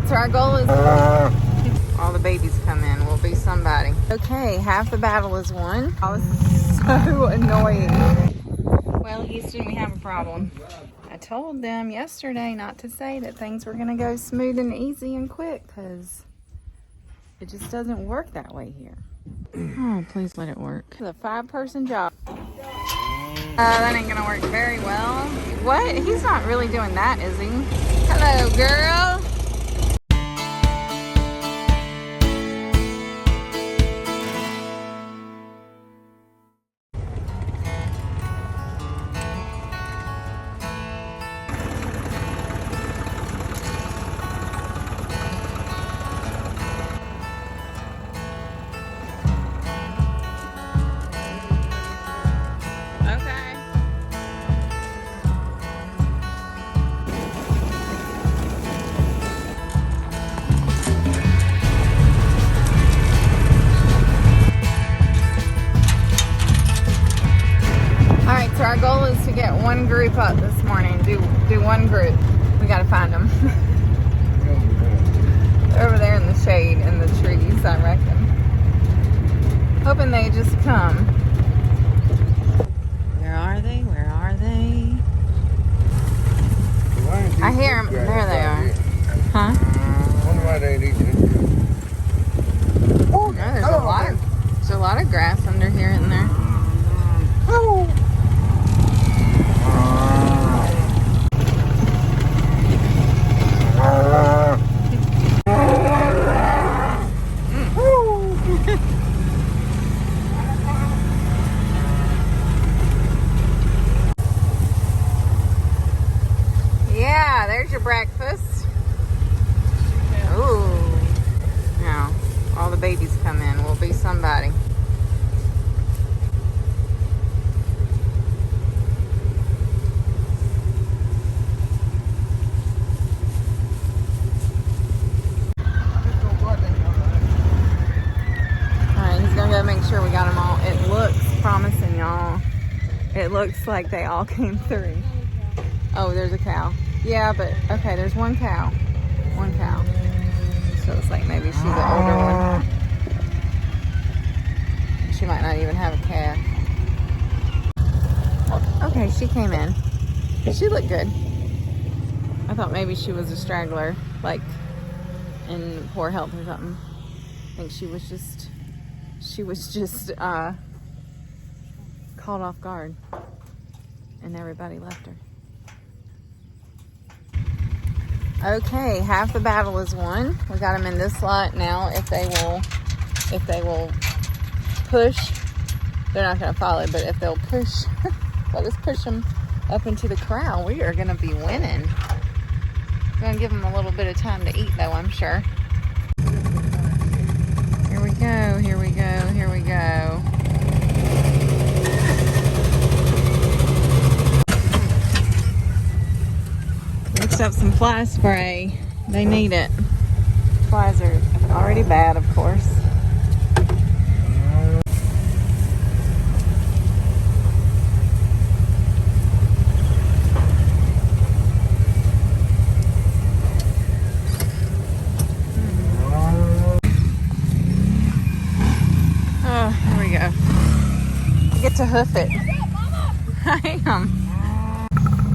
so our goal is all the babies come in. We'll be somebody. Okay, half the battle is won. Oh, this is so annoying. Well, Houston, we have a problem. I told them yesterday not to say that things were going to go smooth and easy and quick because it just doesn't work that way here. Oh, please let it work. It's a 5-person job. That ain't going to work very well. What? He's not really doing that, is he? Hello, girl. So our goal is to get one group up this morning. Do one group. We gotta find them. They're over there in the shade in the trees, I reckon. Hoping they just come. Where are they? Where are they? I hear them. There they are. Huh? Wonder why they ain't eating. Oh, no, there's a lot of grass under here and there. Oh. Yeah, there's your breakfast. Ooh. Now, all the babies come in. We'll be somebody. Alright, he's gonna go make sure we got them all. It looks promising, y'all. It looks like they all came through. Oh, there's a cow. Yeah, but okay, there's one cow. One cow. So it's like maybe she's the older one. She might not even have a calf. Okay, she came in. She looked good. I thought maybe she was a straggler, like in poor health or something. I think she was just caught off guard, and everybody left her. Okay, half the battle is won. We got them in this lot now. If they will push, they're not going to follow, but if they'll push, let us push them up into the corral. We are going to be winning. We're going to give them a little bit of time to eat, though, I'm sure. Here we go, here we go, here we go. Mixed up some fly spray. They need it. Flies are already bad, of course. Oh, here we go. I get to hoof it. I am.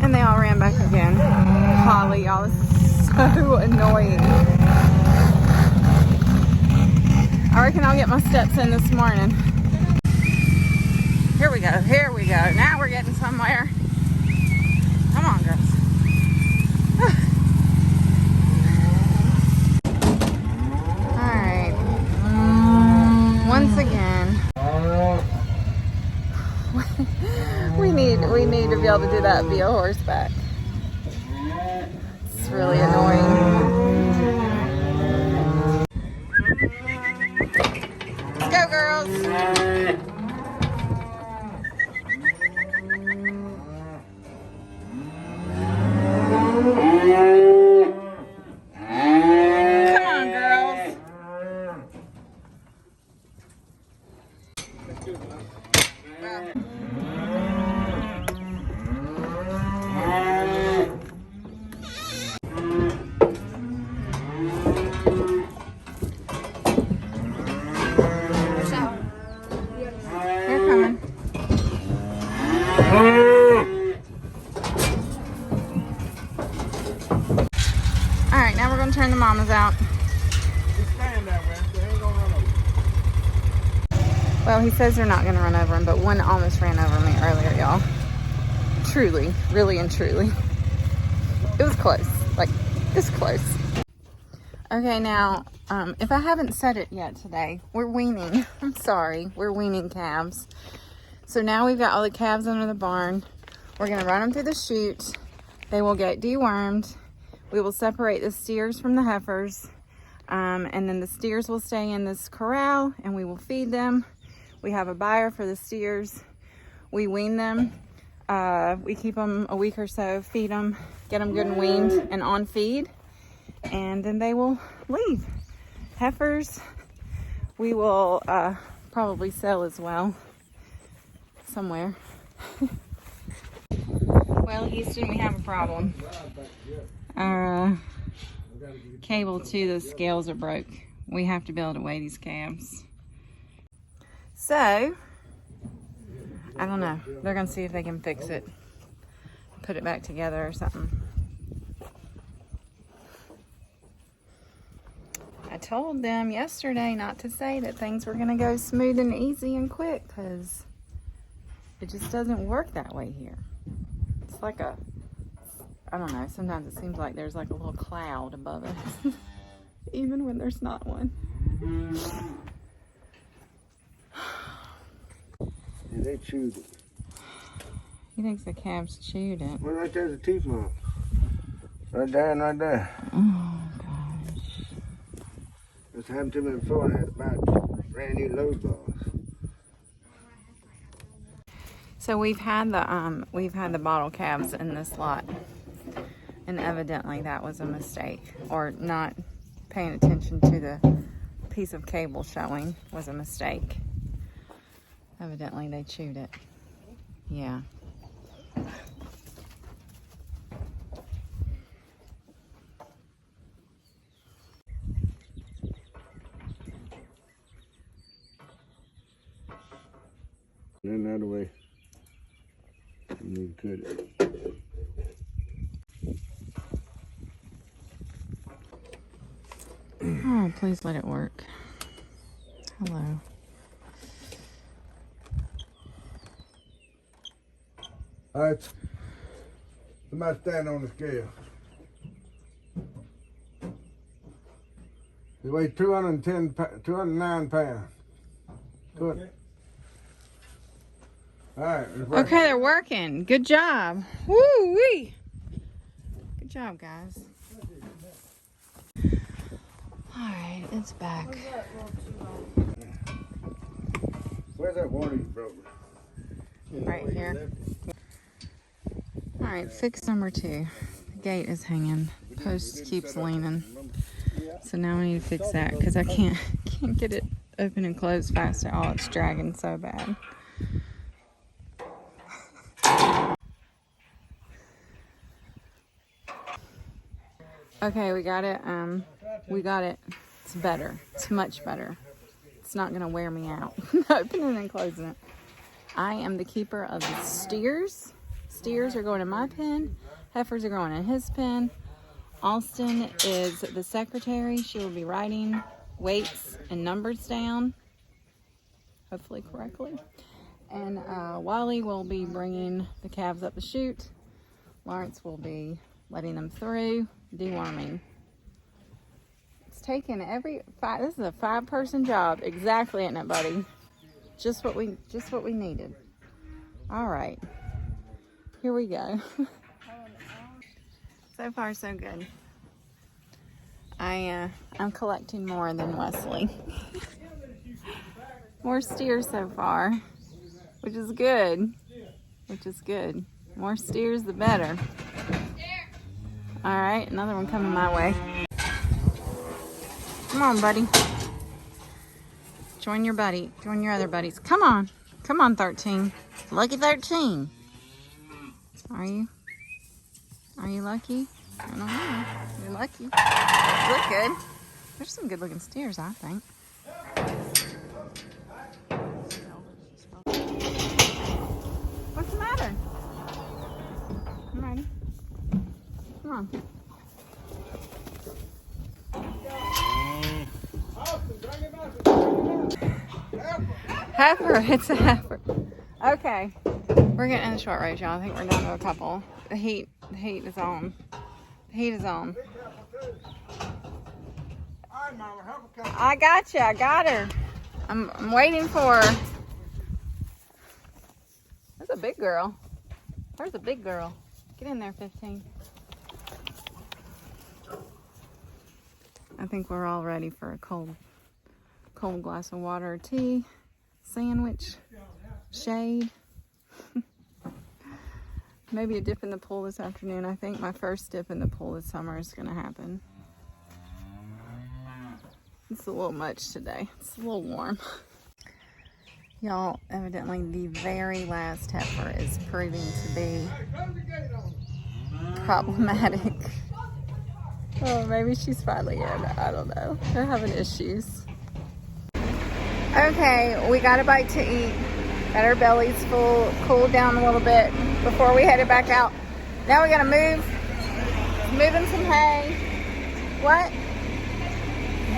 And they all ran back again. Holly, y'all, this is so annoying. I reckon I'll get my steps in this morning. Here we go, here we go. Now we're getting somewhere. Come on, girls. Alright. Once again. We need to be able to do that via horseback. It's really annoying. Let's go, girls. Come on, girls. Wow. right, now we're gonna turn the mamas out. Just stand that way. They ain't gonna run over. Well, he says they're not gonna run over him, but one almost ran over me earlier, y'all. Truly, really and truly. It was close, like this close. Okay, now, if I haven't said it yet today, we're weaning. I'm sorry, we're weaning calves. So now we've got all the calves under the barn. We're gonna run them through the chute. They will get dewormed. We will separate the steers from the heifers. And then the steers will stay in this corral and we will feed them. We have a buyer for the steers. We wean them. We keep them a week or so, feed them, get them good and weaned and on feed. And then they will leave. Heifers, we will probably sell as well somewhere. Well, Houston, we have a problem. Our cable to the scales are broke. We have to be able to weigh these calves. So, I don't know. They're gonna see if they can fix it. Put it back together or something. I told them yesterday not to say that things were gonna go smooth and easy and quick, because it just doesn't work that way here. It's like a, I don't know, sometimes it seems like there's like a little cloud above us, even when there's not one. Yeah, they chewed it. He thinks the calves chewed it. Well, right there's a teeth mark. Right there and right there. Oh, gosh. This happened to me before. I had about brand new load balls. So we've had the bottle calves in this lot, and evidently that was a mistake, or not paying attention to the piece of cable showing was a mistake. Evidently they chewed it. Yeah. Then the other way. You need to cut it. Oh, please let it work. Hello. All right. Somebody stand on the scale. They weigh 209 pounds. Good. All right. Okay, they're working. Good job. Woo-wee. Good job, guys. All right, it's back. Where's that water you broke? Right here. All right, fix number 2. The gate is hanging. Post keeps leaning. So now we need to fix that because I can't get it open and closed fast at all. It's dragging so bad. Okay, we got it. It's better. It's much better. It's not gonna wear me out. Opening and closing it. I am the keeper of the steers. Steers are going in my pen. Heifers are going in his pen. Alston is the secretary. She will be writing weights and numbers down, hopefully correctly. And Wally will be bringing the calves up the chute. Lawrence will be letting them through, deworming. It's taken this is a 5-person job. Exactly, isn't it, buddy? Just what we needed. All right, here we go. So far, so good. I'm collecting more than Wesley. More steers so far, which is good. More steers, the better. All right, another one coming my way. Come on, buddy. Join your buddy. Join your other buddies. Come on. Come on, 13. Lucky 13. Are you? Are you lucky? I don't know. You're lucky. Look good. There's some good looking steers, I think. What's the matter? I'm ready. Come on. Heifer, it's a heifer. Okay, we're getting in the short race, y'all. I think we're down to a couple. The heat is on. The heat is on. I got you. I got her. I'm waiting for her. That's a big girl. Where's a big girl? Get in there, 15. I think we're all ready for a cold glass of water or tea, sandwich, shade. Maybe a dip in the pool this afternoon. I think my first dip in the pool this summer is going to happen. It's a little much today. It's a little warm. Y'all, evidently the very last heifer is proving to be problematic. Oh, maybe she's finally in. I don't know. They're having issues. Okay, we got a bite to eat. Got our bellies full, cooled down a little bit before we headed back out. Now we gotta moving some hay. What?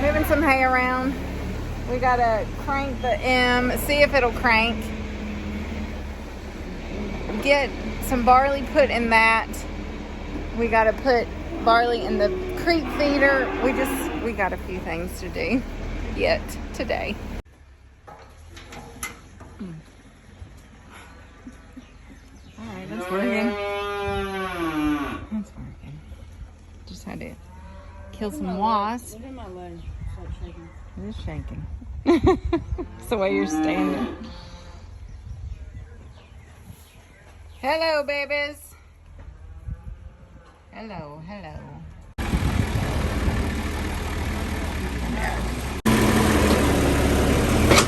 Moving some hay around. We gotta crank the M, see if it'll crank. Get some barley put in that. We gotta put barley in the creek feeder. We got a few things to do yet today. Alright, that's working. That's working. Just had to kill some wasps. Look at my leg. Stop shaking. It is shaking. It's the way you're standing. Hello, babies. Hello, hello.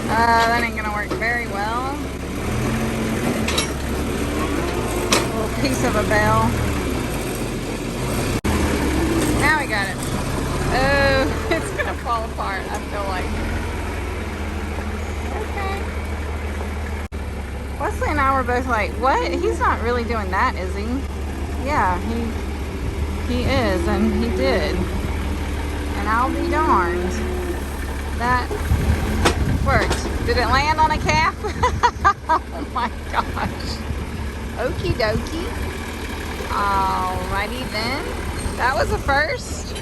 That ain't gonna work very well. A little piece of a bell. Now we got it. Oh, it's gonna fall apart, I feel like. Okay. Wesley and I were both like, what? He's not really doing that, is he? Yeah, he is, and he did. And I'll be darned. That worked. Did it land on a calf? Oh my gosh. Okie dokie. Alrighty then. That was a first.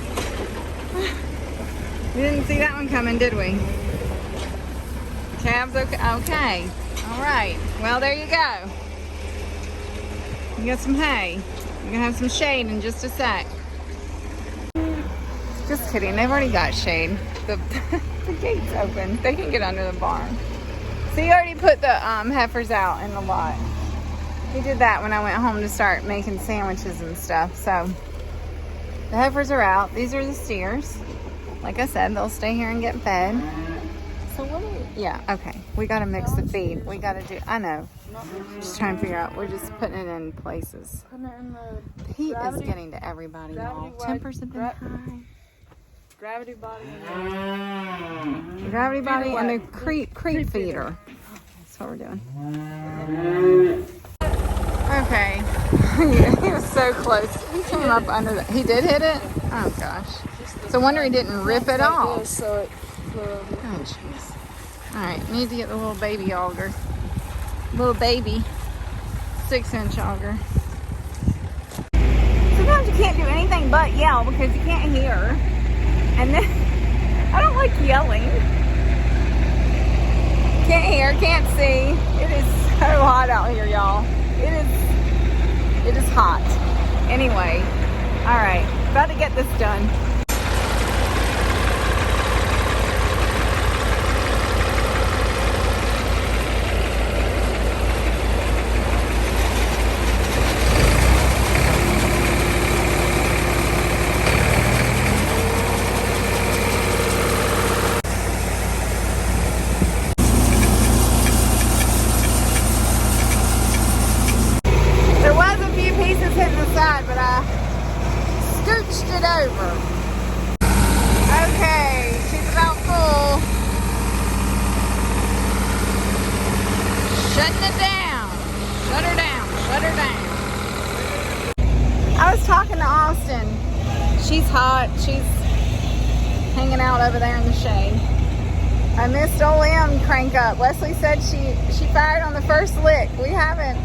We didn't see that one coming, did we? Calves okay? Okay. Alright. Well, there you go. You got some hay. You're gonna have some shade in just a sec. Just kidding. They've already got shade. The gate's open. They can get under the barn. So he already put the heifers out in the lot. He did that when I went home to start making sandwiches and stuff. So the heifers are out. These are the steers. Like I said, they'll stay here and get fed. So what do we... Yeah, okay. We got to mix the feed. We got to do... I know. Just trying to figure out. We're just putting it in places. The heat is getting to everybody, y'all. Tempers have been high. Gravity body. The gravity body and the creep feeder. That's what we're doing. Okay. He was so close. He came up under the... He did hit it? Oh, gosh. It's a wonder he didn't rip it off. So Oh, jeez. Alright, need to get the little baby auger. Little baby 6-inch auger. Sometimes you can't do anything but yell because you can't hear. And then, I don't like yelling. Can't hear, can't see. It is so hot out here, y'all. It is hot. Anyway, alright, about to get this done. But I scooched it over. Okay, she's about full. Shutting it down. Shut her down. Shut her down. I was talking to Austin. She's hot. She's hanging out over there in the shade. I missed old M crank up. Leslie said she fired on the first lick. We haven't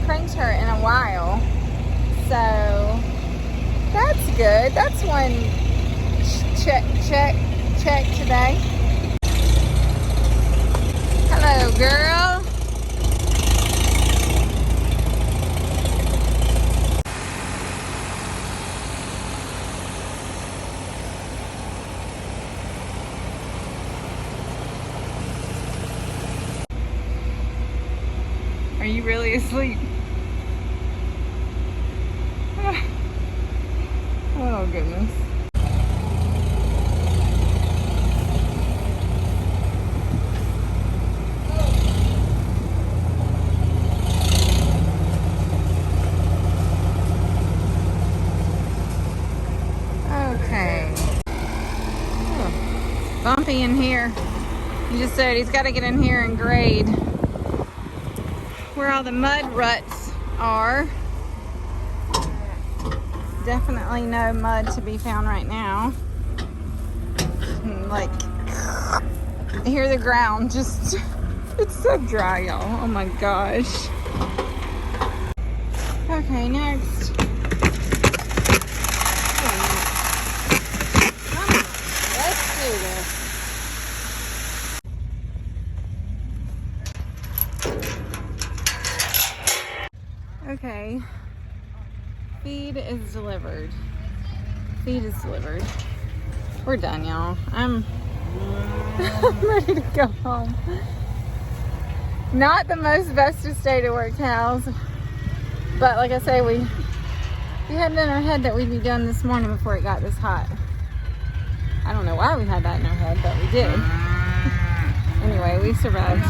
cranked her in a while. So that's good. That's one check today. Hello, girl. Are you really asleep? Oh, goodness. Okay. Oh, bumpy in here. He just said he's got to get in here and grade where all the mud ruts are. Definitely no mud to be found right now. Like, I hear the ground just, it's so dry, y'all. Oh my gosh. Okay, next. Come on, let's do this. Okay. Feed is delivered. Feed is delivered. We're done, y'all. I'm ready to go home. Not the most bestest day to work cows, but like I say, we had it in our head that we'd be done this morning before it got this hot. I don't know why we had that in our head, but we did. Anyway, we survived.